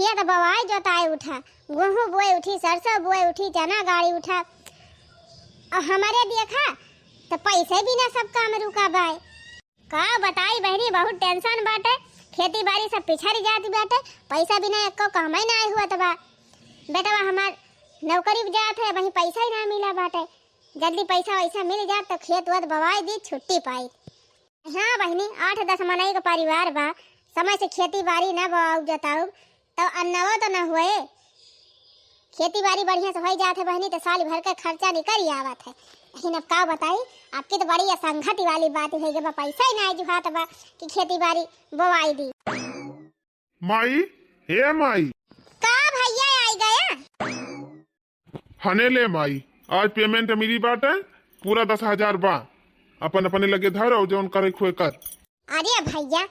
खेतिया तो बवाई जोताए उठा, गेहूं बोए उठी, सरसों बोए उठी, चना गाड़ी उठा। और हमारे देखा तो पैसे भी ना सब काम रुका बाय। का बताई बहरी, बहुत टेंशन बाटे। खेती बाड़ी सब पिछड़ जाती बाटे, पैसा बिना एको काम ही ना हुआ तबा। बेटा हमार नौकरी जात है, वहीं पैसा ही ना मिला बाटे। जल्दी पैसा वैसा मिल जात तो खेत वत बवाई दी, छुट्टी पाई। हाँ बहनी, 8-10 मनई का परिवार बा, समय से खेती बाड़ी ना बवाऊ जताऊ तो अन्नवो तो ना हुए। खेती बाड़ी बढ़िया से हो जात है बहनी तो साल भर का खर्चा निकल ही आवत है। लेकिन अब का बताई, आपकी तो बड़ी असंगति वाली बात है कि पैसा ही ना जुहात बा कि खेती बाड़ी बवाई दी। माई, हे माई, का भैया आई गया? हने ले माई, आज पेमेंट मेरी बात है, पूरा 10,000 बा। अपन अपने लगे धर और जौन करे खोए कर। अरे भैया,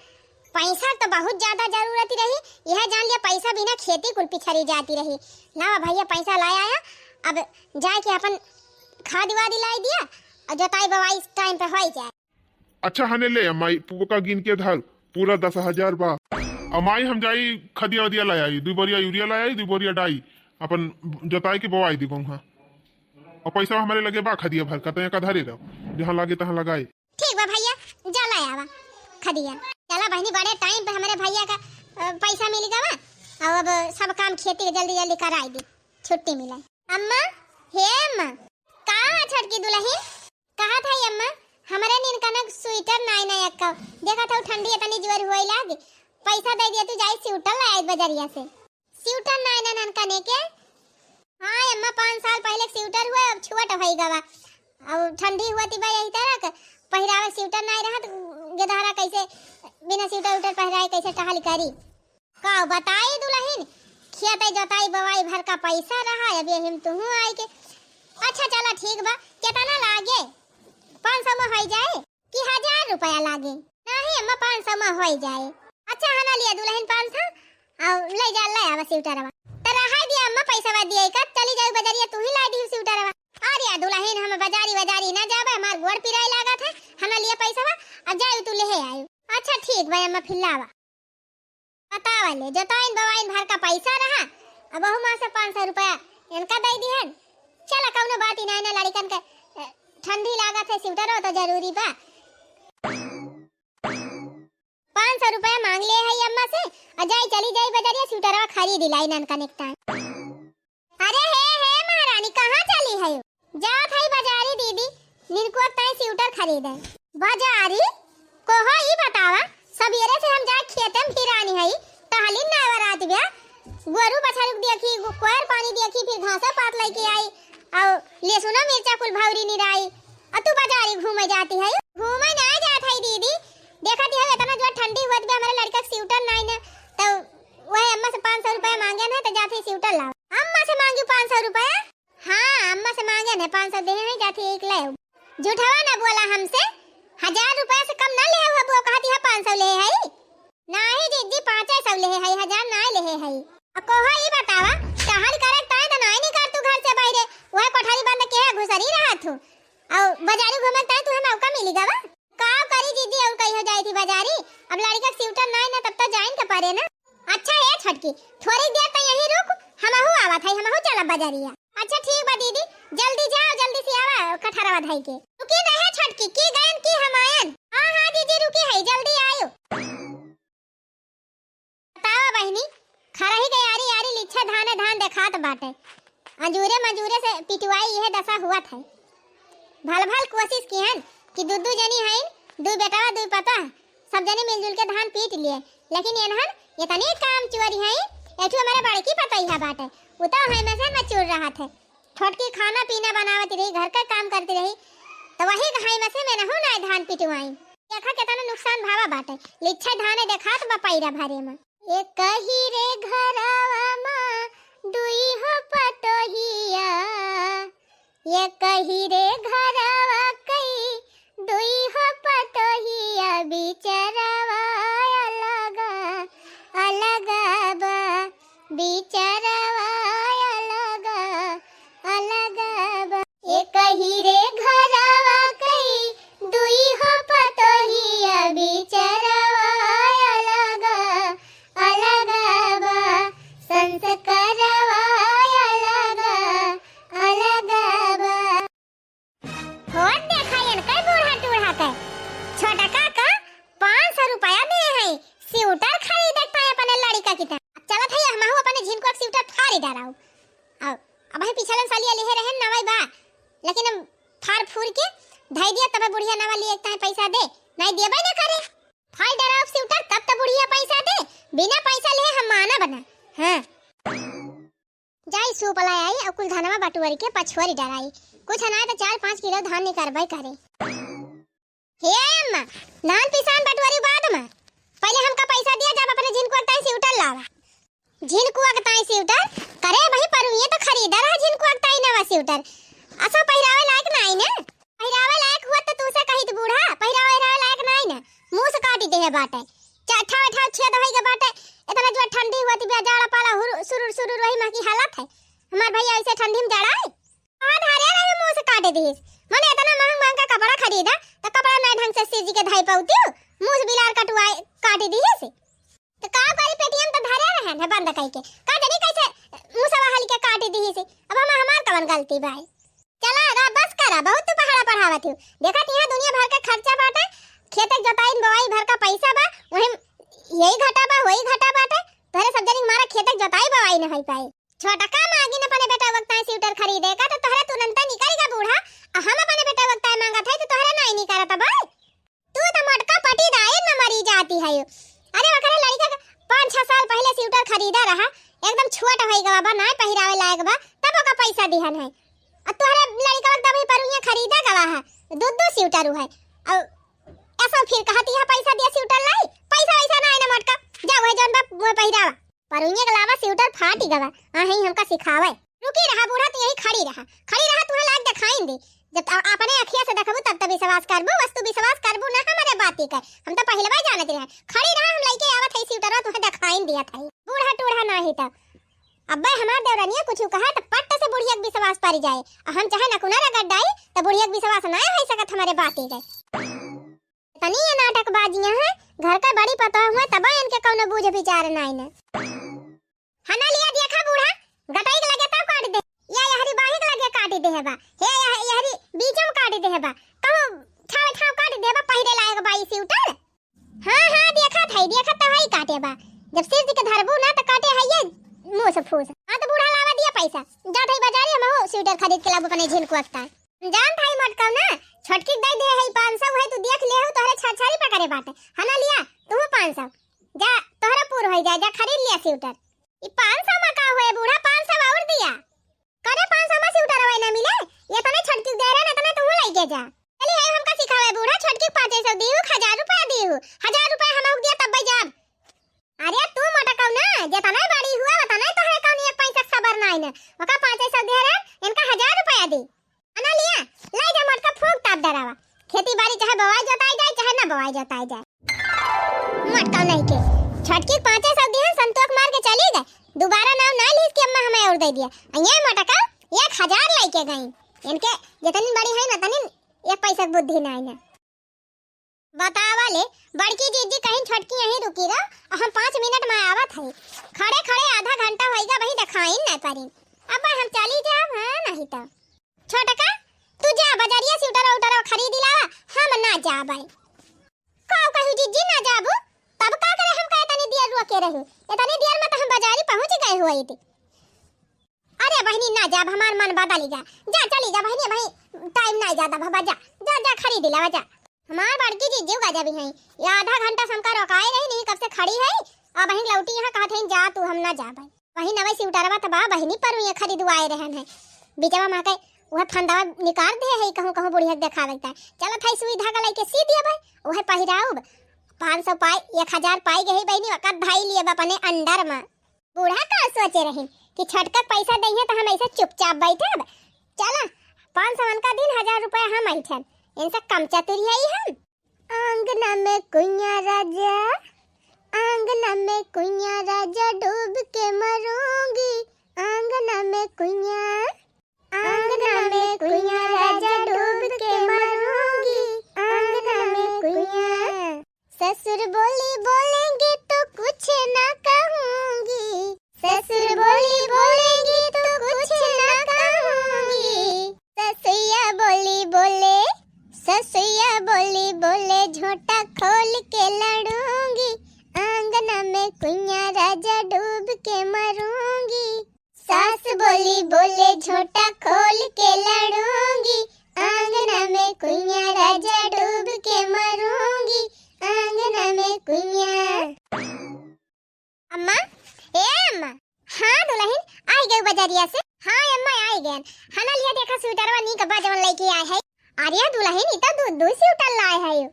पैसा तो बहुत ज्यादा जरूरत रही, यह जान लिया पैसा बिना खेती कुल पिछड़ी जाती रही। ना भैया पैसा लाया आया, अब जाके अपन खाद वादी लाई दिया और जोताई बवाई टाइम पे हो जाए। अच्छा हने ले माई, पूरा गिन के धर, पूरा 10,000 बा। और माई हम जाई खदिया वदिया लाई आई, 2 बोरिया यूरिया लाई आई, 2 बोरिया डाई, अपन जोताई के बवाई दी वहाँ। और पैसा हमारे लगे बा खदिया भर का, तो धरे रहो, जहाँ लगे तहाँ लगाए। ठीक बा भैया, जा लाया बा खदिया। चला बहनी, बड़े टाइम पे हमारे भैया का पैसा मिल गवा और अब सब काम खेती के जल्दी जल्दी कराई दी, छुट्टी मिला। अम्मा, हे अम्मा, कहाँ छटकी दुल्हन? कहा था अम्मा, हमारे नीन कनक स्वेटर नाई नाई अक्का देखा था, ठंडी इतनी जोर हुई लाग, पैसा दे दिया तू, जाई स्वेटर लाए बजरिया से। स्वेटर नाई ना नन कने के? हाँ अम्मा, 5 साल पहले स्वेटर हुआ, अब छुआ हो गवा। और ठंडी हुआ थी भाई, यही तरह पहरावा स्वेटर नहीं रहा तो गधारा कैसे बिना स्वेटर उटर पहराए कैसे टहल करी। का बताई दुल्हन, खेत जोताई बवाई भर का पैसा रहा, अभी हम तू आई के। अच्छा चला ठीक बा, कितना लागे? 500 में हो जाए कि 1000 रुपया लागे? नहीं अम्मा, 500 में हो जाए। अच्छा हना लिया दुल्हन 500 और ले जा ले आवा स्वेटरवा। तो रहा दिया अम्मा, पैसा वा दिए का, चली जाओ बजरिया, तू ही ला दी स्वेटरवा। अरे दुल्हन, हम बाजारी ना जाबे, हमार गोड़ पिराई लागत है, हमरा लिए पैसा बा अब जाऊ तू ले आयु। अच्छा ठीक भाई अम्मा, फिर लावा। बतावा ले, जोताइन बवाइन भर का पैसा रहा, अब बहु मां से 500 रुपया इनका दे दी है। चला कौनो बात ही ना, ना लड़कन के ठंडी लागत है, स्वेटर हो तो जरूरी बा। 500 रुपया मांग ले है अम्मा से, और जाई चली जाई बाजारिया स्वेटरवा खरीद लाई नन कनेक्टा। अरे हे महारानी, कहां चली है? जात है बाजारी दीदी, निनको तय स्वेटर खरीदे। बाजारी कोहो ई बतावा, सबेरे से हम जा खेते में फिरानी है, टहली ना रात बिया, गोरू बछारू देखी, कोयर पानी देखी, फिर घासा पात लेके आई और लहसुन मिर्चा कुल भौरी निराई। और तू बाजारी घूमे जाती है? घूमे ना जात है दीदी, देखा दी है इतना जो ठंडी हुआ बे, हमारे लड़का स्वेटर नहीं ना, तो वह अम्मा से 500 रुपया मांगे ना, तो जाते स्वेटर लाओ। अम्मा से मांगी 500 रुपया? हाँ अम्मा से मांगे ना, 500 दे नहीं जाती, एक ले। झूठावा ना बोला हमसे, 1000 रुपया से कम ना ले हुआ, वो कहती है 500 ले है। नहीं दीदी, 500 ले है, 1000 ना ले है। अब कोहा ई बतावा, टहल करे ताय तो नहीं कर तू घर से बाहर, वह कोठारी बंद के है घुसरी रहा तू, और बाजारी घूमे ताय तू हमें मौका मिली गवा। का करी दीदी, और कहीं हो जाई थी बाजारी, अब लड़का स्वेटर नहीं ना, तब तो जाइन के पारे ना। अच्छा है छटकी, थोड़ी देर तो यहीं रुक, हमहु आवत है, हमहु चला बाजारिया। अच्छा ठीक बा दीदी, जल्दी जाओ, जल्दी से आवा कठहरवा धाई के। रुकी नहीं छटकी, की गयन की हमायन? हाँ दीदी रुकी है, जल्दी आयो। बतावा बहनी, खरही गयारी यारी लिच्छा धान देखात बाटे, अंजूरे मंजूरे से पिटवाई यह दशा हुआ था। भल भल कोशिश की हन कि दू जनी है, 2 बेटावा 2 पता, सब जने मिलजुल के धान पीट लिए, लेकिन इन्हन इतनी काम चोरी है। एठू हमारे बड़की पता ही है बाटे, उता है में से न चोर रहा थे, छोटकी खाना पीना बनावती रही, घर का काम करती रही, तो वही घाई में से मैं नहु ना धान पिटवाई। देखा कितना नुकसान भावा बाटे, लिच्छा धाने देखात बा पैरा भरे में। एक ही रे घरवा मां दुई हो पतोहिया, एक ही रे घरवा कई दुई हो पतोहिया, बिचरवा अलग अलग बा, बिचरवा अलग अलग बा। एक ही रे घरवा कई दुई हो पतोहिया, बिचरवा अलग अलग बा। धाई दिया तब बुढ़िया नवा लिए एक पैसा दे, नहीं देबे ना करे। फाइल डराव स्यूटर तब तो बुढ़िया पैसा दे, बिना पैसा ले हम माना बना। हां जाई सूप लाई आई और कुल धनवा बटुअरी के पछुआरी डराई, कुछ ना तो 4-5 किलो धान निकरबई करे। हे अम्मा नान पिसान बटुअरी बाद में पहले हमका पैसा दिया, जब अपने जिनको अगताई स्यूटर लावा। जिनको अगताई स्यूटर करे वही पर ये तो खरीदा रहा, जिनको अगताई नवा स्यूटर असो पहिरावे लायक नहीं ना। पहिरावे लायक हुआ तो तू से कही तो बूढ़ा पहिरावे लायक नहीं ना, मुंह से काटी दे है बाटे। चाठा ठा छेद होई के बाटे, इतना जो ठंडी हुआ थी जाड़ा पाला सुरुर सुरुर वही मां की हालत है। हमार भैया ऐसे ठंडी में जड़ाए आ धारे रहे मुंह से काटे दीस। मने इतना महंगा कपड़ा खरीदा तो कपड़ा ना ढंग से सीजी के धाई पाउती मुंह बिलार कटवाए काटी दीस। तो का करी पेटीएम तो धारे रहे है बंद कई के का जानी कैसे मुंह से हल के काटी दीस। अब हमार कवन गलती भाई, चला रा बस करा, बहुत तू पहाड़ा पढ़ावत हूं। देखा यहां दुनिया भर के खर्चा बाटे, खेत जोताई बवाई भर का पैसा बा, वही यही घटा बा वही घटा बाटे। तोरे सब जनी हमारा खेत जोताई बवाई न होई पाई। छोटा का मांगी न अपने बेटा वक्त स्वेटर खरीदे का तो तोहरा तुरंत निकलेगा बूढ़ा, हम अपने बेटा वक्त मांगा था तो तोहरा नहीं निकलता बा। तू तो मटका पटी दाई न मरी जाती है। अरे वकरे लड़का 5-6 साल पहले स्वेटर खरीदा रहा, एकदम छोटा होई गवा बा, ना पहिरावे लायक बा, तब ओका पैसा दिहन है। अब तोहरा लड़का वक्त अभी परुया खरीदा गवा है, दो स्वेटर है। अब ऐसा फिर कहती है पैसा दिया स्वेटर लाई, पैसा वैसा ना है ना मटका, जा वही जोन बा वो पहिरावा। परुया के अलावा स्वेटर फाटी गवा, आही हमका सिखावे। रुकी रहा बूढ़ा, तू यही खड़ी रहा तुहे लायक दिखाइन दे। जब अपने अखिया से देखबू तब तब विश्वास करबू, वस्तु विश्वास करबू ना हमारे बात के। हम तो पहले बार जानत रहे, खड़ी रहा हम लइके आवत है स्वेटर तुहे दिखाइन दिया था। बूढ़ा टूढ़ा नाही त अब्बे हमार देवरानिया कुछ कहा तो पट्ट से बुढ़िया के विश्वास पड़ जाए। हम चाहे नकुना रगड़ाई तो बुढ़िया के विश्वास ना हो सकत हमारे बात के। तनी ये नाटक बाजियां हैं, घर का बड़ी पता हुआ तब इनके कौनो बूझ विचार नहीं न। हना लिया देखा बूढ़ा गटाई के लगे तब काट दे, या यहरी बाही के लगे काट दे हेबा, हे यहरी बीच में काट दे हेबा, कहू ठाव काट देबा पहिरे लायक बाई स्वेटर। हां देखा तो हई काटे बा, जब सिर के धरबू ना तो काटे है ये मुंह से फूस। हां तो बूढ़ा लावा दिया पैसा, जा थई बाजारी हम हो स्वेटर खरीद के लाबू अपने झिनको अक्ता। जान थाई मटकाव ना छटकी दे दे है 500 है, तू देख ले हो तोहरे छाछारी पकड़े बाटे। हना लिया तू 500 जा तोहरा पूर होई जा खरीद लिया स्वेटर। ई 500 में का होए बूढ़ा, 500 और दिया करे 500 में स्वेटर होए ना मिले, ये तने छटकी दे रहा ना तने तू लेके जा। चली है हमका सिखावे बूढ़ा, छटकी 500 दियो, 1000 रुपया दियो, 1000 रुपया हम दिया तब जा। अरे तू मटकाव ना जे तने बड़ी हुआ तने तोहरे कौन एक पैसा खबर नहीं न, ओका 500 दे रहा इनका 1000 रुपया दे। अना लिया लाई जा मटका फूक ताप डरावा, खेती बाड़ी चाहे बवाई जोताई जाए चाहे ना बवाई जोताई जाए। मटका नहीं के छटकी 500 दिया संतोष मार के चली गए, दोबारा नाम ना लीस के अम्मा हमें और दे दिया। ये मटका 1000 लाई के गई, इनके जितनी बड़ी है ना तनी एक पैसा बुद्धि नहीं ना। बतावा ले बड़की जीजी कहीं छटकी यहीं रुकी रहा, हम 5 मिनट में आवत है, खड़े खड़े आधा घंटा होइगा वही दिखाई नहीं पारी। अब हम चली जाब। हां नहीं तो छोटका तू जा बाजारिया स्वेटर खरीद लावा, हम ना जाब। का कहू जीजी ना जाबू तब का करे, हम कहे तनी देर रुके रहू, इतनी देर में तो हम बाजारी पहुंच गए हुई थी। अरे बहनी ना जाब, हमार मन बदली जा चली जा बहनी, भाई टाइम नहीं ज्यादा बाबा जा खरीद लावा जा। हमार बड़की जीजी गाजा भी है, ये आधा घंटा समका रोकाए रही नहीं कब से खड़ी है। अब बहन लौटी यहाँ कहत है जा तू, हम ना जा भाई वही नवे स्वेटरवा तबा बहनी पर ये खरीदवाए रहन है। बीचवा मां के वह फंदावा निकाल दे है, कहूं बुढ़िया देखावता है। चलो थाई सुई धागा लेके सी दिया भाई, वह पहिराऊ 500 पाई 1000 पाई गई बहनी वकत भाई लिए अपने अंडर में। बूढ़ा का सोचे रही कि छटका पैसा दइए तो हम ऐसे चुपचाप बैठे। चला 500 का दिन 1000 रुपया हम ऐठन, इनसे कम चतुरी है हम। आंगना में कुइया राजा, आंगना में कुइया राजा डूब के मरूंगी, आंगना में कुइया, आंगना में कुइया राजा डूब के मरूंगी, आंगना में कुइया। ससुर बोली बोलेंगे तो कुछ ना कहूंगी, ससुर बोली बोलेंगे तो कुछ ना कहूंगी। ससुया बोली बोले, ससुया बोली बोले झोटा खोल के लड़ूंगी, आंगना में कुइया राजा डूब के मरूंगी। सास बोली बोले झोटा खोल के लड़ूंगी, आंगना में कुइया दूध स्वेटर लाए है यो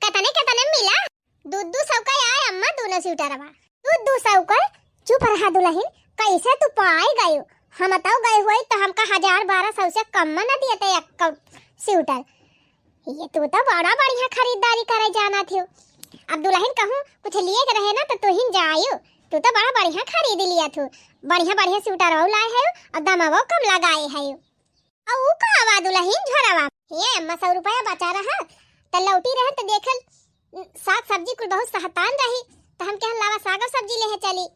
कतने मिला दूध सौका आए अम्मा दोनों स्वेटरवा दूध सौका चुप रहा दुल्हन कैसे तू पाए गयो हम बताओ गए हुए तो हमका 1000-1200 से कम में न दिए थे एक स्वेटर ये तू तो बड़ा बढ़िया खरीदारी करे जाना थी अब दुल्हन कहूँ कुछ लिए रहे ना तो तू ही जायो तू तो बड़ा बढ़िया खरीद लिया तू बढ़िया स्वेटर लाए है और दामवा कम लगाए है और वो कहवा दुल्हन झोरावा ये अम्मा 100 रुपया बचा रहा तो लौटी रहे तो देखल साग सब्जी कुल बहुत सहतान रही तो हम कहन लावा साग सब्जी लेहे चली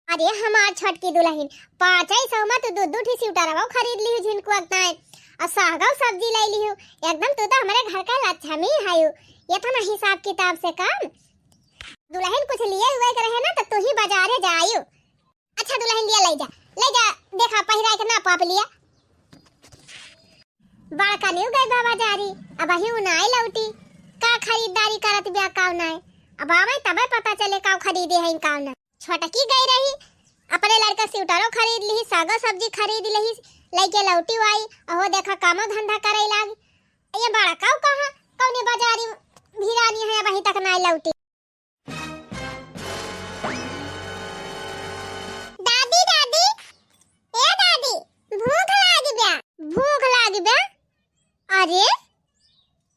अरे हमार छटकी दुल्हन 500 में तो दूध स्वेटर खरीद ली जिनको अगताए और साग सब्जी ले ली एकदम तू तो हमारे घर का लक्ष्मी है ये था ना हिसाब किताब से काम दुल्हन कुछ लिए हुए रहे ना तो तू ही बाजारे जायो अच्छा दुल्हन लिया ले जा देखा पहिरा के ना पाप लिया बड़का न्यू गई बाबा जारी अब ही उनाई लौटी का खरीदारी करत बिया काव नाय अब आवे तबे पता चले काव खरीदे है काव ना छोटकी गई रही अपने लड़का स्वेटरो खरीद ली साग सब्जी खरीद ली लेके लौटी आई ओहो देखा कामो धंधा करे लाग ये बड़ा काव कहां कौने बाजारी भिरानी है वही तक नाय लौटी दादी दादी ए दादी भूख लागी बे अरे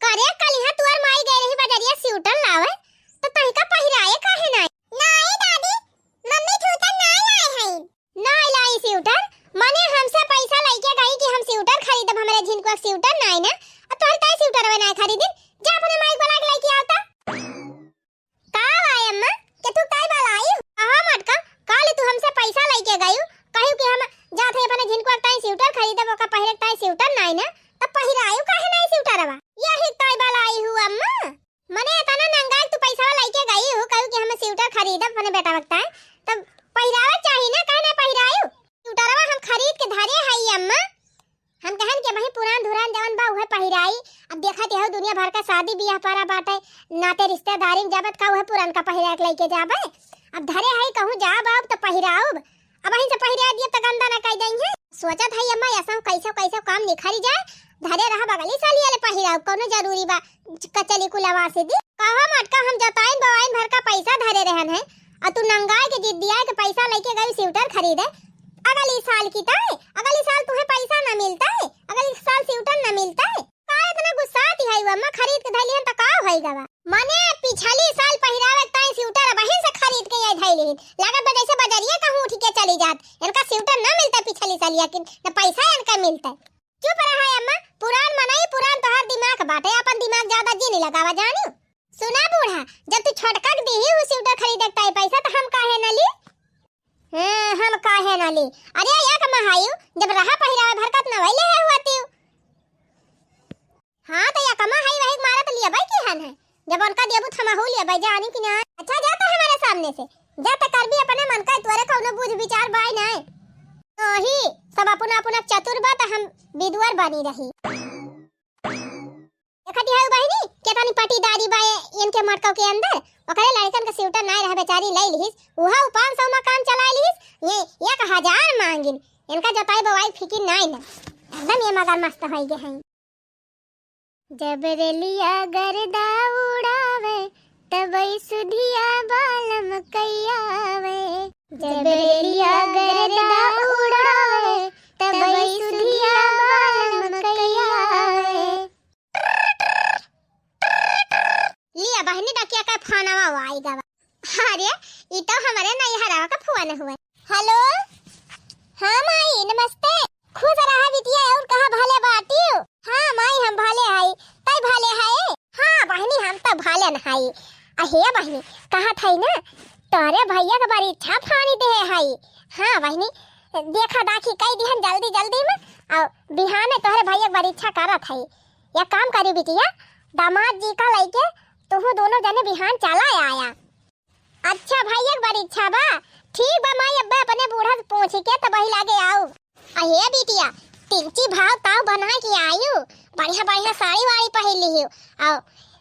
करे कल यहाँ तुअर माई गई रही बाजारिया स्वेटर लावे तो तही का पहिराए काहे नाय नाय दादी मम्मी स्वेटर ना लाए है ना लाई स्वेटर माने हमसे पैसा लेके गई कि हम स्वेटर खरीदब हमरे जिनको स्वेटर नाय ना और तोहर काई स्वेटर वे नाय खरीदिन जा अपने माई को लाग लेके आवता का आए अम्मा के तू काई बाल आई हां मटका काल तू हमसे पैसा लेके गई कहू कि हम जाथे अपने जिनको काई स्वेटर खरीदब ओका पहिरे काई स्वेटर नाय ना तो पहिरायो काहे नाय स्वेटरवा यही ताई बाल आई हूं अम्मा मने तना नंगाल तू पैसा लेके गई हो कहू कि हम स्वेटर खरीदब अपने बेटा वक्त है तब पहिरावा चाहिए ना काहे ना पहिरायो स्वेटरवा हम खरीद के धरे हई अम्मा हम कहन के भाई पुरान धुरान जवन बा उहे पहिराई अब देखत है दुनिया भर का शादी बियाह पारा बाटे नाते रिश्तेदारी जबत का उहे पुरान का पहिरा के लेके जाबे अब धरे हई कहूं जा बाब तो पहिराओ अब वहीं से पहिरा दिए त गंदा ना कह देंगे सोचत हई अम्मा ऐसा कैसे काम निखरी जाए धरे रहा बगली साली वाले पहिराओ कोनो जरूरी बा कचली कुलवा से दी कहा मटका हम जताइन बवाइन भर का पैसा धरे रहन है और तू नंगाए के जिद दिया के पैसा लेके गई स्वेटर खरीदे अगली साल की ताए अगली साल तुम्हें पैसा ना मिलता है अगली साल स्वेटर ना मिलता है का इतना गुस्सा आती है अम्मा खरीद के धैलियन त का होइगा बा माने पिछली साल पहिरावे ताई स्वेटर वहीं से खरीद के आई धैलियन लागत बा जैसे बाजारिया कहूं उठ के चली जात इनका स्वेटर ना मिलता पिछली साल या कि न पैसा इनका मिलता चुप रहा अम्मा पुरान मनाई पुरान तोहर दिमाग बाटे अपन दिमाग ज्यादा जी नहीं लगावा जानियो सुना बूढ़ा जब तू छोटका के देही हो स्वेटर खरीदे ताई पैसा तो हम काहे न ली हम काहे न ली अरे या का महायु जब रहा पहिरावे भरकत न वैले है हुआती हां तो या कमा है वही मारा तो लिया भाई की हन है जब उनका देबू थमा हो लिया भाई जानी कि ना अच्छा जाता हमारे सामने से जा त कर भी अपने मन का तोरे कोनो बुझ विचार बाई ना ओही सब अपना चतुर बात हम विद्वार बनी रही एकठी है बहिनी केतानी पटीदारी बाए इनके मटका के अंदर ओकरे लड़कन का स्वेटर नाय रहे बेचारी ले लिहिस उहा 500 में काम चला लिहिस ये 1000 मांगिन इनका जताई बवाई फिकिर नाय ना एकदम ये मगर मस्त होई गे हैं जब रेलिया गर्दा उड़ावे तब सुधिया बालम कैयावे जब रेलिया गर्दा उड़ावे तब सुधिया बालम कैयावे लिया बहनी डकिया का फोनवा आएगा अरे ये तो हमारे नहीं हरावा का फोन हुआ हेलो हां माई नमस्ते खुश रहा बिटिया और कहां भाले बाटी हो हां माई हम भाले आई तई भाले है हां बहनी हम तो भाले न हाई अहे बहनी कहा थई ना तोरे भैया के बड़ी इच्छा फानी दे है हां बहनी देखा दाखी कई दिहन जल्दी में और बिहाने तोरे भैया बड़ी इच्छा करत है या काम करी बिटिया दामाद जी का लेके तुम दोनों जने बिहान चला आया अच्छा भैया बड़ी इच्छा बा ठीक बा माई अब्बा अपने बूढ़ा पहुंच के तब ही लागे आओ अहे बिटिया तिलची भाव ताव बना के आयु बढ़िया साड़ी वाड़ी पहन ली आओ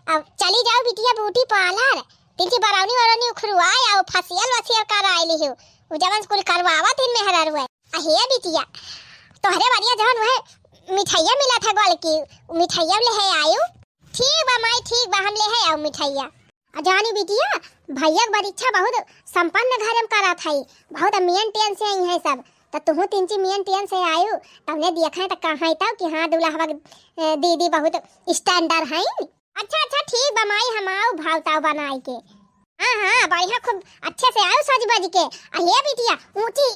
अब चली जाओ बिटिया ब्यूटी पार्लर तिलची बरावनी उखरुआए आओ फसियल कर आई ली वो जवन कुल करवावा तीन में हरर हुए अहे बिटिया तोहरे बढ़िया जवन है मिठाइया मिला था गोल की, मिठाइया ले है आयु। ठीक बा माई, ठीक बा, हम ले है आऊ मिठाइया। जानी बिटिया, भैया की परीक्षा बहुत संपन्न घर में करा था, बहुत मियन टेन से आई है सब। तो तुहू तीन ची मियन टेन से आयु, तबने देखा तो कहाँ तब कि हाँ दूल्हा दीदी बहुत स्टैंडर्ड है। अच्छा अच्छा ठीक बा माई, हम आऊ भावताव बनाई के। हाँ हाँ बढ़िया, खूब अच्छे से आयु सज बज के। अहे बिटिया ऊंची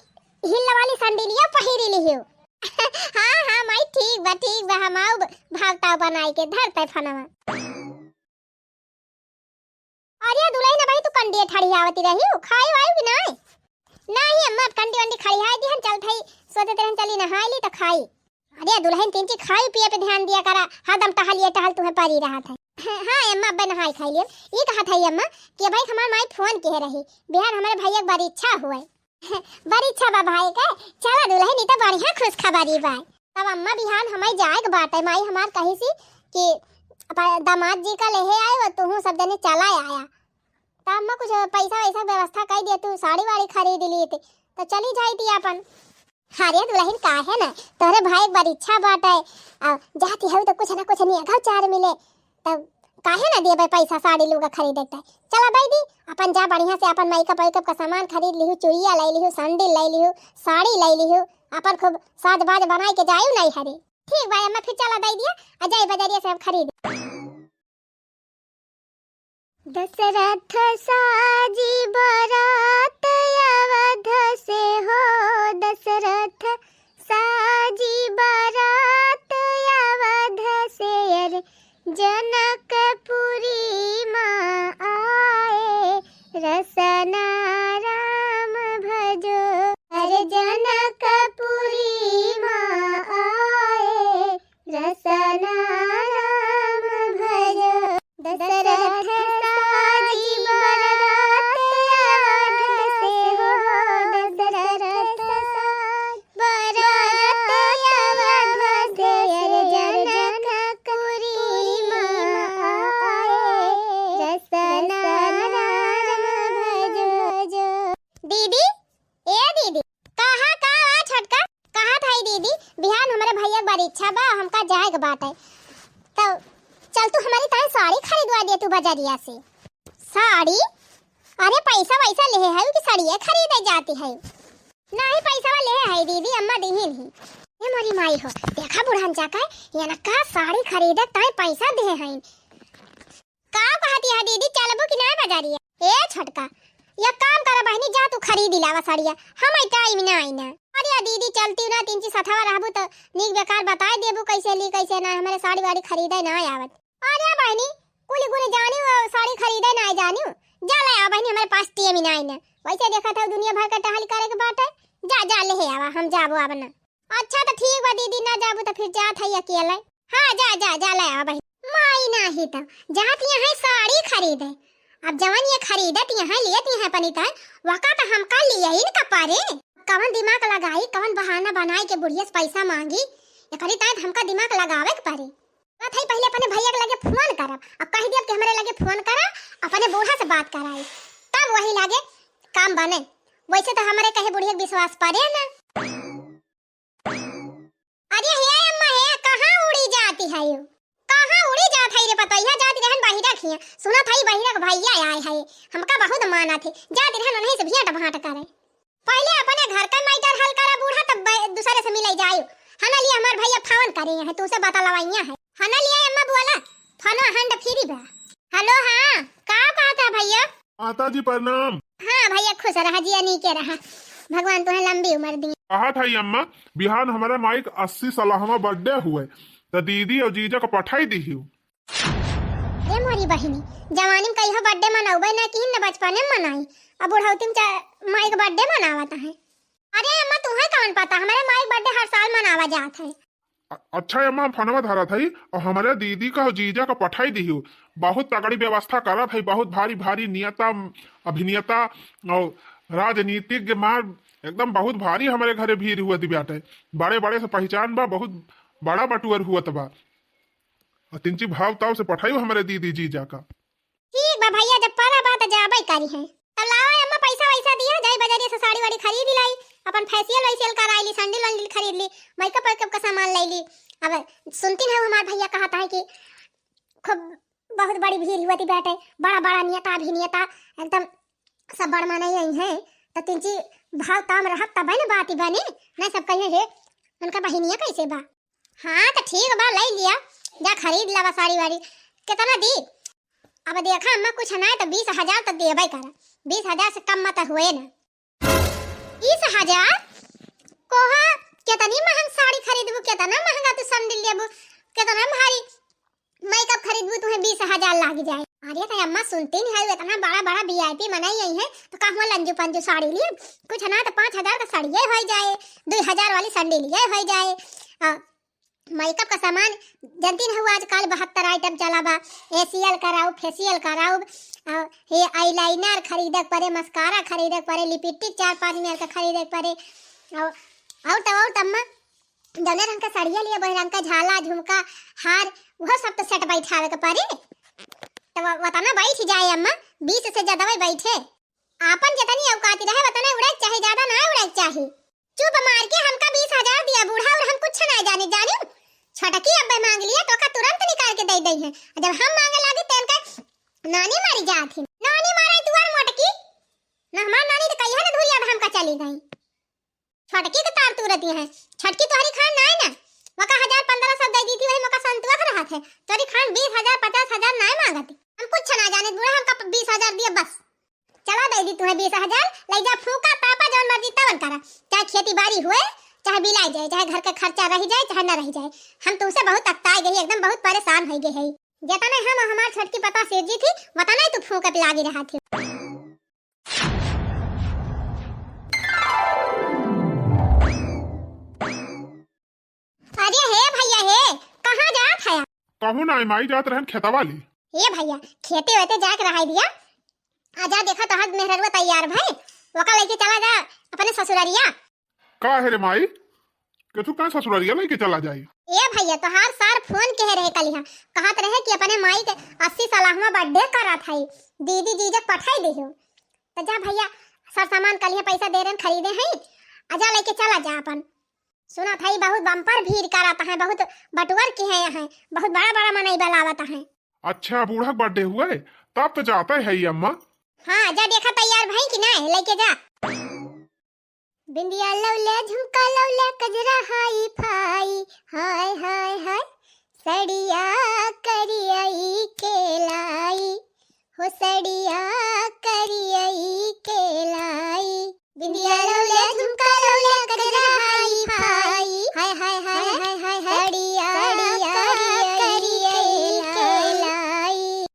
हिल वाली संडलिया पहिरी लियो। हाँ हाँ माई ठीक बा, हम आऊ भावताव बनाई के। धरते फनवा। अरे दुल्हन भाई तू कंडी ठड़ी आवती रही हो, खाई वाई कि नहीं? नहीं अम्मा कंडी वंडी खड़ी हाय दी, हम चल भाई सोते तरह चली नहाई ली तो खाई। अरे दुल्हन तीन चीज खाई पिए पे ध्यान दिया करा, हदम टहल तुम्हें परी रहा था। हाँ अम्मा अब नहाई खाई लिए। ये कहा था अम्मा कि भाई हमार माई फोन कह रही बिहार हमारे भैया की बड़ी इच्छा हुए। बड़ी इच्छा बा भाई का, चला दुल्हन तो बढ़िया खुश खबरी बा। तब अम्मा बिहान हमारी जाए के बात है, माई हमार कही सी कि दामाद जी का लेहे आए और तुहू सब जने चला आया। तब अम्मा कुछ पैसा वैसा व्यवस्था कर दिया, तू साड़ी वाड़ी खरीद ली थी तो चली जाई थी अपन। हारे दुल्हन का है ना, तोरे भाई बड़ी इच्छा बात है, जाती है तो कुछ ना कुछ नहीं अघा चार मिले, तब काहे ना दिए पैसा साड़ी लूगा खरीदे। चला भाई दी अपन जा बढ़िया से अपन मेकअप वेकअप का सामान खरीद लिहू, चूड़िया ले लिहू, सैंडल ले लिहू, साड़ी ले लिहू, अपन खूब साज बाज बनाई के जायू नहीं हरे। ठीक भाई अम्मा फिर चला दे दिया, अजय बजारिया से हम खरीद। दशरथ साजी बरात अवध से हो, दशरथ साजी बरात अवध से, अरे जनकपुरी माँ आए, रसना राम भजो, अरे जनकपुरी माँ आए, रसना राम भजो। दशरथ साजी बरात अवध से हो, दशरथ बरात अवध से, अरे जनकपुरी माँ आए, रसना राम भजो। दीदी ए दीदी कहाँ कहाँ छटका कहाँ था दीदी? बिहान हमारे भैया की बड़ी इच्छा बा, हमका जाए के बात है, तो चल तू हमारी ताई साड़ी खरीदवा दे तू बाजारिया से। साड़ी? अरे पैसा वैसा ले है कि साड़ियाँ खरीदे जाती है? नहीं पैसा ले है दीदी, अम्मा दी नहीं। ये हमारी माई हो, देखा बुढ़ान जाकर ये ना का साड़ी खरीदे ताई पैसा दे है। का कहती है दीदी, चलबो कि नहीं बाजारिया? ए छटका या काम करा बहनी, जा तू खरीद लावा साड़िया, हम टाइम ना आई ना। अरे दीदी चलती ना तीन ची सथावा रहबू तो नीक बेकार बताए देबू कैसे ली कैसे ना, हमारे साड़ी वाड़ी खरीदे ना आवत। अरे बहनी कुली गुने जानी साड़ी खरीदे ना जानी, जा ले आ बहनी, हमारे पास टीएम ना आई ना। वैसे देखा था दुनिया भर का टहल करे के बात है, जा जा ले आवा, हम जाबो आवा ना। अच्छा तो ठीक बा दीदी, ना जाबू तो फिर जा था अकेले। हाँ जा जा जा ले आ बहनी। माई नहीं तो जाती है साड़ी खरीदे, अब जवान ये खरीदत यहाँ लेती है पनीता वका तो हमका लिया ही न पारे। कवन दिमाग लगाई, कवन बहाना बनाई के बुढ़िया से पैसा मांगी, ये करी ताई हमका दिमाग लगावे के पारे। बात है पहले अपने भैया के लगे फोन करब, अब कह दिया कि हमारे लगे फोन करा, अपने बूढ़ा से बात कराई, तब वही लागे काम बने। वैसे तो हमारे कहे बुढ़िया के विश्वास पड़े ना। अरे हे अम्मा हे, कहाँ उड़ी जाती है यू? कहाँ उड़ी जात है रे? पतैया जाती रहन बाहिरा खिया, सुना था बाहिरा के भैया आए है, हमका बहुत माना थे, जाती रहन उन्हीं से भेंट भाट करे। पहले अपने घर का मैटर हल करा बूढ़ा, तब दूसरे से मिले जायो। हना लिए हमार भैया फोन करे हैं, तू से बता लवाइया है। हना लिए अम्मा बोला फोनो हंड फ्री बा। हेलो हाँ का कहता भैया? माता जी प्रणाम। हाँ भैया खुश रहा जी, नहीं के रहा, भगवान तुम्हें लंबी उम्र दी। कहा था अम्मा बिहान हमारा माइक 80 सालहवा बर्थडे हुए तो दीदी और जीजा को पठाई दी। ए मोरी बहिनी, जवानी में कहियो बर्थडे मनाउबे ना कि न बचपने में मनाई, अब बुढ़ौती में माई का बर्थडे मनावत है। अरे अम्मा तुम्हें कौन पता, हमारे माई का बर्थडे हर साल मनावा जात है। अच्छा अम्मा फनवा धरा था और हमारे दीदी का जीजा का पठाई दी, बहुत तगड़ी व्यवस्था करा था, बहुत भारी भारी नियता अभिनेता और राजनीतिज्ञ मार एकदम बहुत भारी हमारे घरे भीड़ हुआ थी बेटे, बड़े बड़े से पहचान बा, बहुत बड़ा बटुअर हुआ तबा, तिंची भाव ताव से पठाई हमारे दीदी जीजा का। ठीक बा भैया, जब परा बात जाबे करी है तब लाओ अम्मा पैसा वैसा दिया, जाई बाजारी से साड़ी वाड़ी खरीद लाई, अपन फेशियल वैशियल कराई ली, सैंडल वैंडल खरीद ली, मेकअप वेकअप का सामान ले ली, अब सुनती है हमारे भैया कहता है कि खूब बहुत बड़ी भीड़ हुआ थी बेटे, बड़ा बड़ा नियता अभिनेता एकदम सब बड़ माने यही है, तो तीन चीज भाव ताम रहत तब है ना बात ही बने नहीं सब कहे रे उनका बहिनिया कैसे बा। हाँ तो ठीक बा, ले लिया जा खरीद लावा साड़ी वाड़ी। कितना दी? अब देखा अम्मा कुछ ना तो 20,000 तक देबे करा, 20,000 से कम मत हुए ना। 20,000 कोहा कितनी महंग साड़ी खरीदबू, कितना महंगा तू सैंडल लेबू, कितना भारी मेकअप खरीदबू, तुम्हें 20,000 लाग जाए। अरे तो अम्मा सुनती नहीं है, इतना बड़ा बड़ा वीआईपी मनाई यही है तो कहूँ लंजू पंजू साड़ी लिए कुछ ना तो 5,000 का साड़ी ये हो जाए, 2,000 वाली सैंडल ये हो जाए। मेकअप का सामान जानती है आजकल 72 आइटम चला बा, एसीएल कराओ, फेशियल कराओ, ये आईलाइनर खरीदे पड़े, मस्कारा खरीदे पड़े, लिपस्टिक 4-5 मेल का खरीदे पड़े, और अम्मा जौने रंग का साड़िया लिए वही रंग का झाला झुमका हार वह सब तो सेट बैठावे के पड़े। तो बताना बैठ जाए अम्मा, 20 से ज्यादा बैठे आपन जितनी औकात रहे बताना, उड़े चाहे ज्यादा ना उड़े चाहे। चुप मार के हमका 20,000 दिया बूढ़ा और हम कुछ ना जाने जाने छोटकी अब्बे मांग लिया तो का तुरंत निकाल के दे दई है, जब हम मांगे लागे तेन का नानी मारी जात है। नानी मारे तुअर मोटकी ना, हमार नानी तो कहिया ना धुरिया हम का चली गई, छोटकी के तार तुरती है, छटकी तोहरी खान ना है ना, मका 1,000-1,500 दे दी थी वही मका संतुआ रहा थे, तोरी खान 20,000-50,000 ना मांगती, हम कुछ ना जाने बूढ़ा हमका 20,000 दिया बस। चला दे दी तुम्हें 20,000, ले जा फूका पापा जौन मर्जी तवन करा, चाहे खेती बाड़ी हुए चाहे बिलाई जाए, चाहे घर का खर्चा रह जाए चाहे न रह जाए, हम तुमसे बहुत अक्ताई गई, एकदम बहुत परेशान हो गए है। जितना हम हमार छटकी पता सेठ जी थी वतना ही तू फूका पे लागी रहा थी। अरे हे भैया हे कहाँ जात है? कहूँ ना माई जात रहन खेता वाली। हे भैया खेते वेते जाके रहा दिया, आजा देखा तो हाथ मेहरवा तैयार भाई, वका लेके चला जा अपने ससुरारिया। का है रे माई के तू कहां ससुरारिया लेके चला जाई? ए भैया तो हर सार फोन कह रहे कलिहा, कहत रहे कि अपने माई के 80 सालहवा बर्थडे करा था, दीदी जीजा पठाई देहो, तो जा भैया सर सामान कलिहा पैसा दे रहे खरीदे हैं, आजा लेके चला जा अपन। सुना था बहुत बम्पर भीड़ कराता है, बहुत बटवर के है यहाँ, बहुत बड़ा बड़ा मनई बलावता है। अच्छा बूढ़ा बर्थडे हुए तब तो जाता है अम्मा। हाँ जा देखा तैयार भाई कि नहीं, लेके जा। बिंदिया लौले झुमका लौले कजरा हाई फाई, हाय हाय हाय सड़िया करियाई केलाई, हो सड़िया करियाई केलाई, बिंदिया लौले झुमका लौले कजरा हाई फाई, हाय हाय हाय हाय हाय सड़िया करियाई केलाई।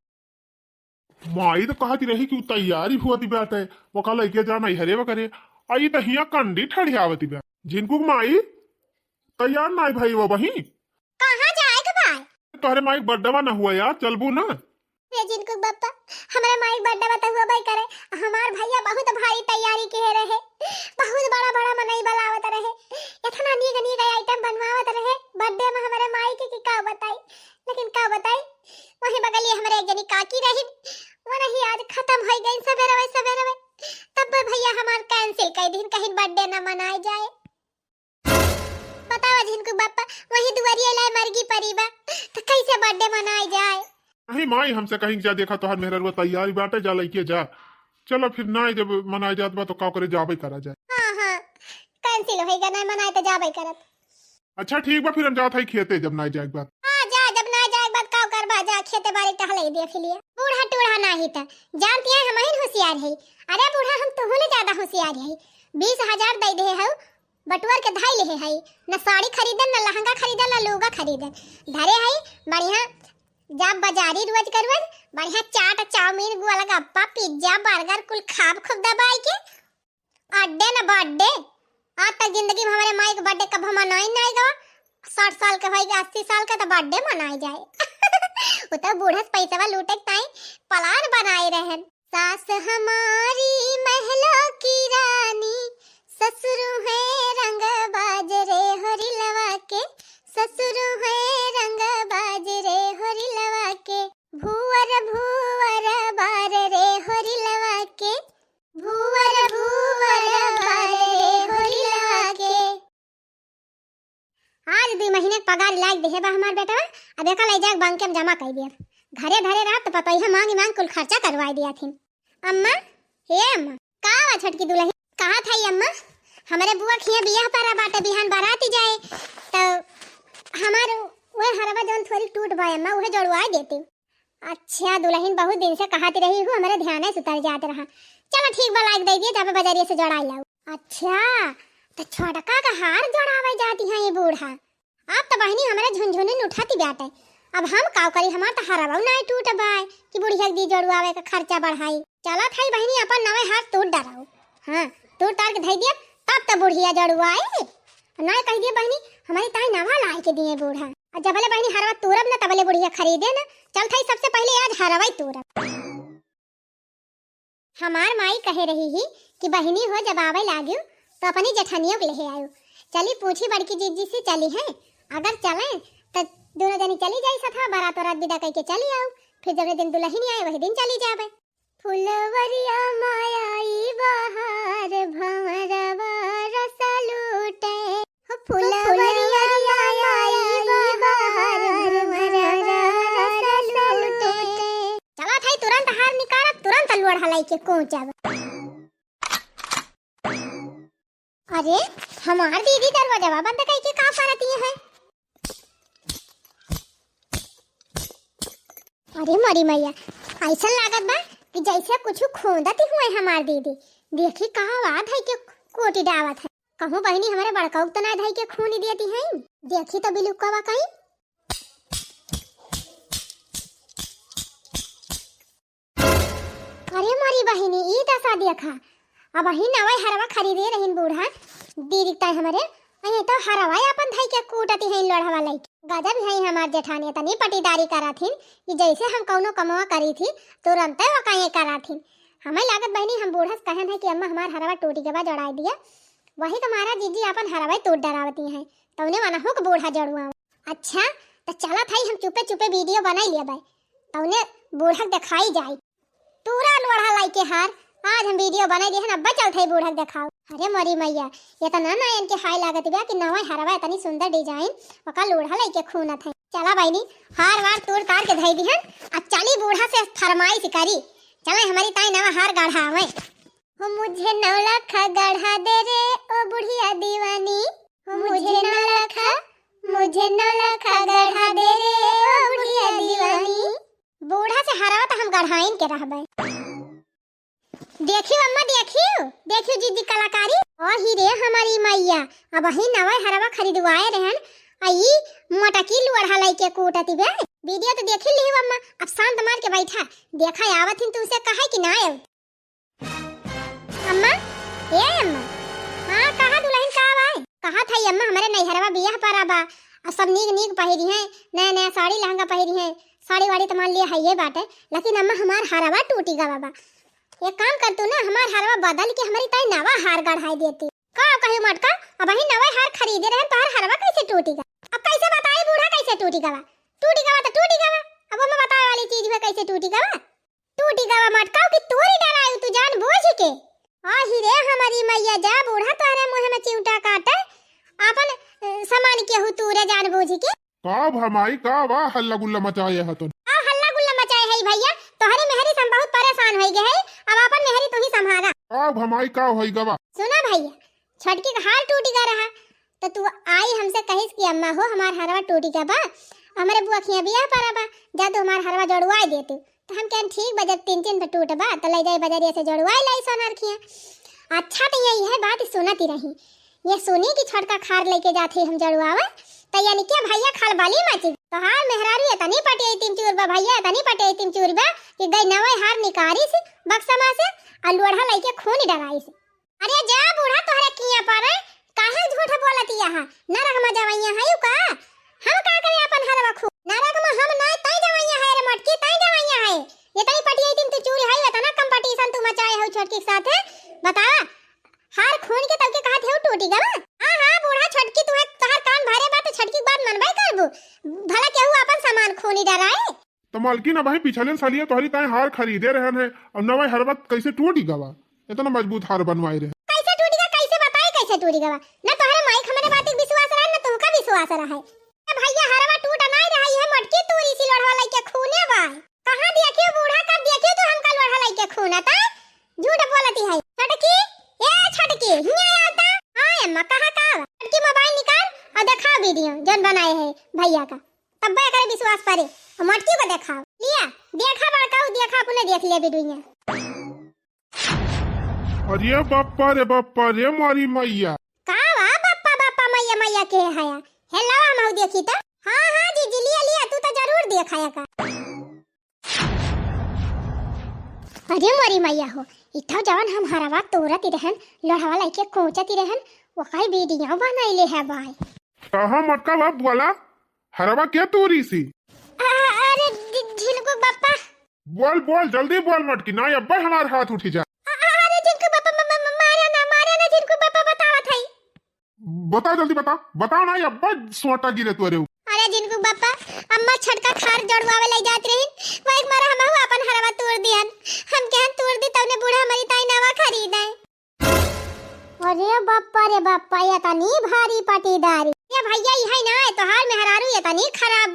माई तो कहती रही कि तैयारी हुआ थी बैठे वो कल लेके जाना ही हरे करे, आई तो हिया कंडी ठड़ियावती बे जिनको माई तैयार ना भाई वो वही कहाँ जाएगा भाई? तोहरे माई बर्थडे ना हुआ यार, चलबू ना? ये जिनको बापा हमारे माई बर्थडे बता हुआ भाई करे, हमार भैया बहुत भारी तैयारी के रहे, बहुत बड़ा बड़ा मनई बलावत रहे, इतना नीक नीक आइटम बनवावत रहे बर्थडे में हमारे माई के का बताई, लेकिन का बताई वही बगलिए हमारे एक जनी काकी रही, वो नहीं आज खत्म हो गई सवेरे तब भैया हमार कैंसिल कर दिन, कहीं बर्थडे ना मनाए जाए। बतावा जिनको बापा वही दुआरिया लाए मरगी परीबा तो कैसे बर्थडे मनाए जाए? नहीं माई हमसे कहीं जा देखा तोहर मेहरवा तैयारी बाटे जा लेके जा, चलो फिर ना जब मनाए जात बा तो का करे जाबे करा जाए। हाँ कैंसिल होएगा ना मनाए तो जाबे करत। अच्छा ठीक बा फिर हम जात है खेते जब ना जाए बात। हाँ जा जब ना जाए बात का करबा, जा खेते बाड़ी टहले देख लिया, बूढ़ा टूढ़ा ना ही था जानती है हम ही होशियार है। अरे बूढ़ा हम तो होले ज्यादा होशियार है, 20,000 दे दे है बटुआर के धाई ले है, न साड़ी खरीदन न लहंगा खरीदन न लुगा खरीदन, धरे है बढ़िया जा बाजारी रोज करवन बढ़िया चाट चाउमीन गोलगप्पा पिज्जा बर्गर कुल खाब खूब दबाई के अड्डे न बर्थडे। आज तक जिंदगी में हमारे माई के बर्थडे कब मनाई नहीं गवा, 60 साल के होएगा 80 साल का तो बर्थडे मनाई जाए। वो तो बूढ़ा पैसा लूटे ताई प्लान बनाए रहन, सास हमारी महलों की रानी, ससुर है रंग बाजरे होरी लवा के, ससुर है रंग बाजरे होरी लवा के, भूवर भूवर बार रे होरी लवा के, भूवर भूवर बार रे होरी लवा के। आज 2 महीने पगार ला लायक देहे बा हमार बेटा, अब एका ले जाके बैंक में जमा कर दिया। घरे धरे रहा तो पतोइया मांग मांग कुल खर्चा करवाई दिया थी। अम्मा, हे अम्मा, का वा छटकी दुल्हन कहा था अम्मा? हमारे बुआ खिया बियाह पर बाटे बिहान बाराती जाए तो हमार वो हरवा जौन थोड़ी टूट गए अम्मा, उहे जोड़वा देती। अच्छा दुल्हन बहुत दिन से कहती रही हूँ, हमारे ध्यान से उतर जाते रहा। चलो ठीक बा, लायक दे दिए, जब बाजारिया से जोड़ा लाओ। अच्छा तो छोटका का हार जोड़ावे जाती है ये बूढ़ा। अब तो बहनी हमारे झुनझुनी उठाती बाटे। अब हम का करी, हमार तो हरवा नहीं टूट बाय कि बुढ़िया दी जोड़वावे का खर्चा बढ़ाई। चला थाई बहनी अपन नवे हाथ टूट डराओ। हाँ टूट तार के धई दिया तब तो बुढ़िया जोड़वाए। ना कह दिए बहनी हमारी ताई नवा लाई के दिए बूढ़ा। और जबले बहनी हरवा तोरब ना तबले बुढ़िया खरीदे ना। चल थाई सबसे पहले आज हरवा ही तोरब। हमार माई कहे रही ही कि बहनी हो जब आवे लागियो तो अपनी जेठानियों को ले आयो। चली पूछी बड़की जीजी से चली है, अगर चले तो दोनों जनी चली जाई सथा बारात और विदा कह के चली आओ। फिर जब दिन दुल्हन आए वही दिन चली जावे। फुलवरिया मायाई बहार भंवरवा रस लूटे, हो फुलवरिया मायाई बहार भंवरवा रस लूटे। चला थाई तुरंत हार निकाल, तुरंत लोढ़ा लाई के कोचाव। अरे हमार दीदी दरवाजा बंद कई के का करती है? अरे मरी मैया, ऐसा लागत बा कि जैसे कुछ खोदती हुए हमार दीदी। देखी कहाँ बात है कि कोटी डावत है। कहूँ बहनी हमारे बड़का तो ना धाई के खून देती है। देखी तो बिलुका बा कहीं। अरे मारी बहनी ई दशा देखा। अब ही नवा हरवा खरीदे रहीन बूढ़ा दीदी ताई हमारे अये तो हरवा अपन धाई के कूटती है लोढ़वा लाई। गजब है हमार जेठानी तनी पटीदारी करा थीन कि जैसे हम कौनो कमवा करी थी तुरंत वकाये करा थीन। हमें लागत बहनी हम बूढ़ा से कहन है कि अम्मा हमार हरवा टूटी के बाद जोड़ाई दिया। वही तुम्हारा जीजी अपन हरवा तोड़ डरावती है तो उन्हें मना हो कि बूढ़ा जोड़वा। अच्छा तो चला थाई हम चुपे चुपे वीडियो बनाई लिया भाई तो उन्हें बूढ़ा दिखाई जाए पूरा लोढ़ा लाई के हार। आज हम वीडियो बनाई दिए हैं, अब चल थाई बूढ़ा दिखाओ। अरे मरी मैया ये तो ना इनके हाई लागत बा कि नवा हरवा इतनी सुंदर डिजाइन ओका लोढ़ा लाई के खून थे। चला बहनी हार वार तोड़ तार के धई दिहन अब चली बूढ़ा से फरमाइश करी। चले हमारी ताई नवा हार गढ़ावे। हो मुझे 9 लाख गढ़ा दे रे ओ बुढ़िया दीवानी, हो मुझे 9 लाख गढ़ा दे रे ओ बुढ़िया दीवानी। बूढ़ा से हरवा तो हम गढ़ाइन के रहबे। देखियो अम्मा देखियो जीजी कलाकारी। और ही रे हमारी मैया अब ही नवा हरवा खरीदवाए रहन आई मोटकी लोढ़ा लाई के कोटती बे। वीडियो तो देख ली अम्मा, अब शांत मार के बैठा देखा आवत हिन तू से कहे कि ना आव। अम्मा ए अम्मा हां कहा दुल्हन का आवे? कहा था अम्मा हमारे नैहरवा बियाह पर बा और सब नीक नीक पहिरी है, नया नया साड़ी लहंगा पहिरी है। साड़ी वाड़ी तो मान लिया है ये बात है, लेकिन अम्मा हमार हरवा टूटी गा बाबा। एक काम कर तू ना हमार हरवा बदल के हमारी ताई नवा हार गढ़ाई देती। का कहे मटका अब ही नवा हार खरीदे रहे तो हरवा कैसे टूटेगा? अब कैसे बताए बूढ़ा कैसे टूटेगा? टूटेगा तो टूटेगा। अब मैं बताए वाली चीज में कैसे टूटेगा? टूटेगा मटका कि तोरी डराई तू जान बूझ के। आ ही रे हमारी मैया जा बूढ़ा तोरे मुंह में चिमटा काटे अपन सामान के हु तू रे जान बूझ के। का भमाई का वा हल्ला गुल्ला मचाए है तो हल्ला गुल्ला मचाए है भैया तोहरी मेहरी से बहुत परेशान हो गए है। अब अपन मेहरी तू ही संभाला। का भमाई का होई गवा? सुना भैया छटकी का हार टूटी गा रहा तो तू आई हमसे कहिस कि अम्मा हो हमार हरवा टूटी का बा हमारे बुआ खिया बियाह पर बा जा तू हमार हरवा जोड़वाई देती। तो हम कहन ठीक बा जब 3 पे टूट बा तो ले जाई बाजारिया से जोड़वाई लाई सोनार खिया। अच्छा तो यही है बात सुनती रही ये सुनी कि छटका खार लेके जाते हम जोड़वावा तो यानी क्या भैया खाल बाली मची तो हार मेहरारू इतनी पटे तिम चूरबा भैया इतनी पटे तिम चूरबा कि गई नवे हार निकारी से बक्समा से और लोढ़ा लेके खून डराई से। अरे जा बूढ़ा तोहरे किया पर काहे झूठ बोलती यहां न रह मजवैया है का हम का करे अपन हरवा खू न रह हम ना तई जवैया है रे मटकी तई जवैया है इतनी पटी तिम तू चूरी है इतना कंपटीशन तू मचाए हो छोटकी के साथ बता हार खून के तब के कहत है टूटी गा। हां हां बूढ़ा छटकी तू तोहर कान भरे बा तो छटकी के बाद मनबाई करबू भला केहू अपन सामान खूनी डराए। तो मालकिन अब भाई पिछले सालिया तोहरी ताई हार खरीदे रहन है और नवा हरवा कैसे टूटी गवा? इतना मजबूत हार बनवाई रहे कैसे टूटी गा कैसे बताए कैसे टूटी गा? ना तोहरे माइक हमारे बात विश्वास रहा ना तुमका विश्वास रहा है। भैया हरवा टूट नहीं रही है, मटकी तूरी सी लोढ़वा लई के खूने बा। कहां देखियो बूढ़ा कर देखियो तो हमका लोढ़ा लई के खून आता। झूठ बोलती है छटकी। ए छटकी हिया आता। हां अम्मा कहां का? छटकी मोबाइल निकाल और दिखा वीडियो जन बनाए है भैया का, तब करे विश्वास करे। और मटकी को दिखाओ। लिया देखा बड़का देखा अपने देख लिया वीडियो। अरे बाप्पा रे मारी मैया। का वा बाप्पा मैया मैया के हया। हेलो हम देखी तो। हां जी लिया तू तो जरूर देखाया का। अरे मारी मैया हो इठा जवन हम हरवा तोरती रहन लोढ़वा लइके कोचती रहन वो काई वीडियो बनाइले है भाई। कहां मटका बाप बोला हरवा क्या तोरी सी? अरे झिनकू बाप्पा। बोल जल्दी बोल मटकी ना अब्बा हमार हाथ उठी जा। अरे झिनकू बाप्पा मारे ना झिनकू बाप्पा बतावत है। बता जल्दी बता ना अब्बा सोटा गिरे तोरे। अरे झिनकू बाप्पा अम्मा छटका खार जड़वावे ले जात रही वो एक मारा हम अपन हरवा तोड़ दिहन। हम कहन तोड़ दी तवने बूढ़ा हमारी ताई नवा खरीदे। अरे बाप्पा ये तनी भारी पटीदारी। ये भैया ये है ना तोहार मेहरारू ये तनी खराब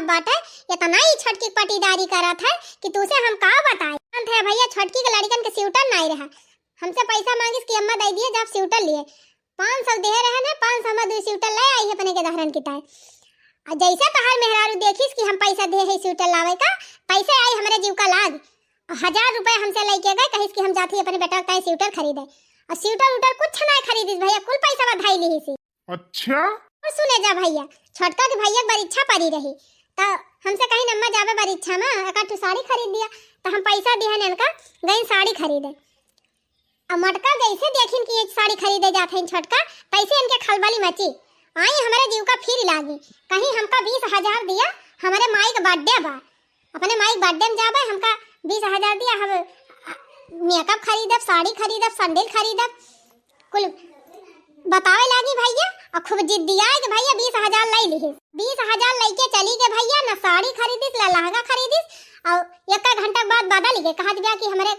बाटे ये तना ही छटकी पटीदारी करत है कि तुसे हम का बताए। अंत है भैया छटकी के लड़कन के स्यूटर नहीं रहा, हमसे पैसा मांगिस कि अम्मा दे दिए जब स्यूटर लिए 500 दे रहे हैं 500 में 2 स्यूटर ले आई है अपने के दहरन की ताई। और जैसे तोहार मेहरारू देखिस कि हम पैसा दे है स्यूटर लावे का पैसे आई हमारे जीव का लाग 1000 रुपए हमसे लेके गए कहिस कि हम जाती अपने बेटा का स्यूटर खरीदे और स्यूटर उटर कुछ नहीं खरीदिस भैया कुल पैसा बधाई ली सी। अच्छा और सुने जा भैया छोटका के भैया परीक्षा पड़ी रही तो हमसे कहीं नम्मा जावे परीक्षा में एक ठो साड़ी खरीद दिया तो हम पैसा दिया ने इनका गई साड़ी खरीदे। और मटका जैसे देखिन कि एक साड़ी खरीदे जाते हैं छोटका पैसे इनके खलबली मची आई हमारे जीव का फिर लागी कहीं हमका 20,000 दिया हमारे माई का बर्थडे बा अपने माई बर्थडे में जाबे हमका 20,000 दिया हम मेकअप खरीदब साड़ी खरीदब सैंडल खरीदब कुल बतावे लागी भैया और खूब जिद दिया कि भैया 20,000 ले ली 20,000 लेके चली गए भैया ना साड़ी खरीदिस ना लहंगा खरीदिस और एक घंटा बाद बदल गए कहा दिया कि हमारे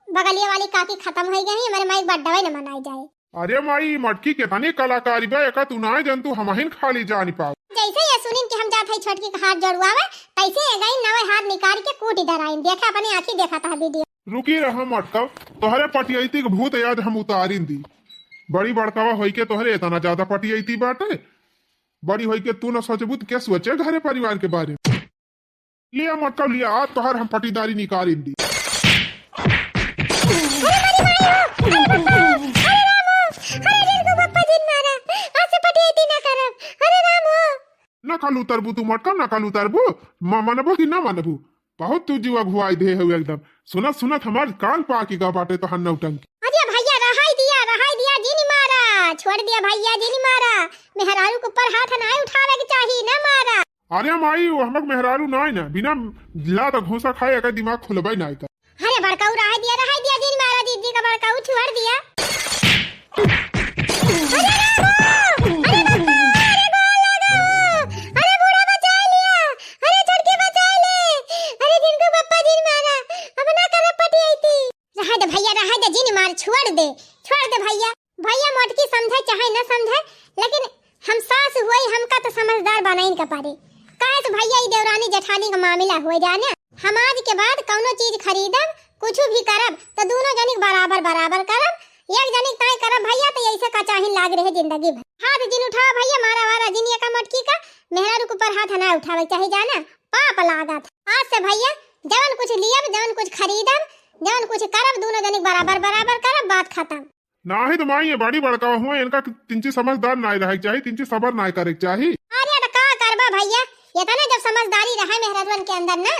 बगलिया वाली काकी खत्म हो गई हमारे माई बर्थडे न मनाई जाए। अरे माई मटकी के तनी कलाकारी बा एका तू ना जंतु हमहिन खाली जानी पाओ। जैसे ये सुनिन कि हम जात है छोटकी का हाथ जोड़वावे तैसे ये गई नवे हाथ निकाल के कूट इधर आई देखा अपनी आंखी देखा था वीडियो। रुकी रहा मटका तोहरे पटियती के भूत याद हम उतारिन दी बड़ी बड़कावा होई के तोहरे इतना ज्यादा पटियती बाटे बड़ी होई के तू न सोचबू तो क्या सोचे घरे परिवार के बारे में। लिया मटका लिया आज तोहर हम पटीदारी निकालिन दी। न कालू तरबू तू मटका न कालू तरबू मनबो कि ना मनबू बहुत तू जीवा घुआई दे है एकदम सुनत हमार कान पाकी का बाटे तो हन्ना उटंकी। अरे भैया रहाई दिया जिनी मारा छोड़ दिया भैया जिनी मारा मेहरारू के ऊपर हाथ ना उठावे के चाहिए ना मारा। अरे माई वो हमक मेहरारू ना ना बिना ला तो घोसा खाए का दिमाग खुलबई ना का। अरे बड़काऊ रहाई दिया जिनी मारा दीदी का बड़काऊ छोड़ दिया। छोड़ दे भैया मोटकी समझे चाहे न समझे लेकिन हम सास हुई हमका तो समझदार बनाइन का पारे काहे तो भैया ई देवरानी जेठानी का मामला हो जाने हम आज के बाद कौनो चीज खरीदब कुछ भी करब तो दोनों जनी बराबर करब एक जनी ताई करब भैया तो ऐसे का चाहिन लाग रहे जिंदगी भर। हाथ जिन उठाओ भैया मारा वारा जिन का मोटकी का मेहरारू के ऊपर हाथ ना उठावे चाहे जाना पाप लागत। आज से भैया जवन कुछ लियब जवन कुछ खरीदब जवन कुछ करब दोनों जनी बराबर करब बात खत्म। ना ही तो माई ये बड़ी बड़का हुआ इनका तिंची समझदार ना रहे चाहिए तिंची सबर ना करे चाहिए। अरे तो का करबा भैया ये तना जब समझदारी रहे मेहरारू के अंदर ना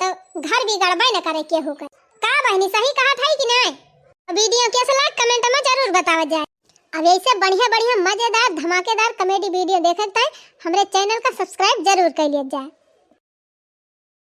तो घर भी गड़बड़ न करे के होकर का बहनी सही कहा था कि नहीं। वीडियो कैसा लगा कमेंट में जरूर बतावा जाए। अब ऐसे बढ़िया मजेदार धमाकेदार कॉमेडी वीडियो देखते हैं हमारे चैनल का सब्सक्राइब जरूर कर लिया जाए।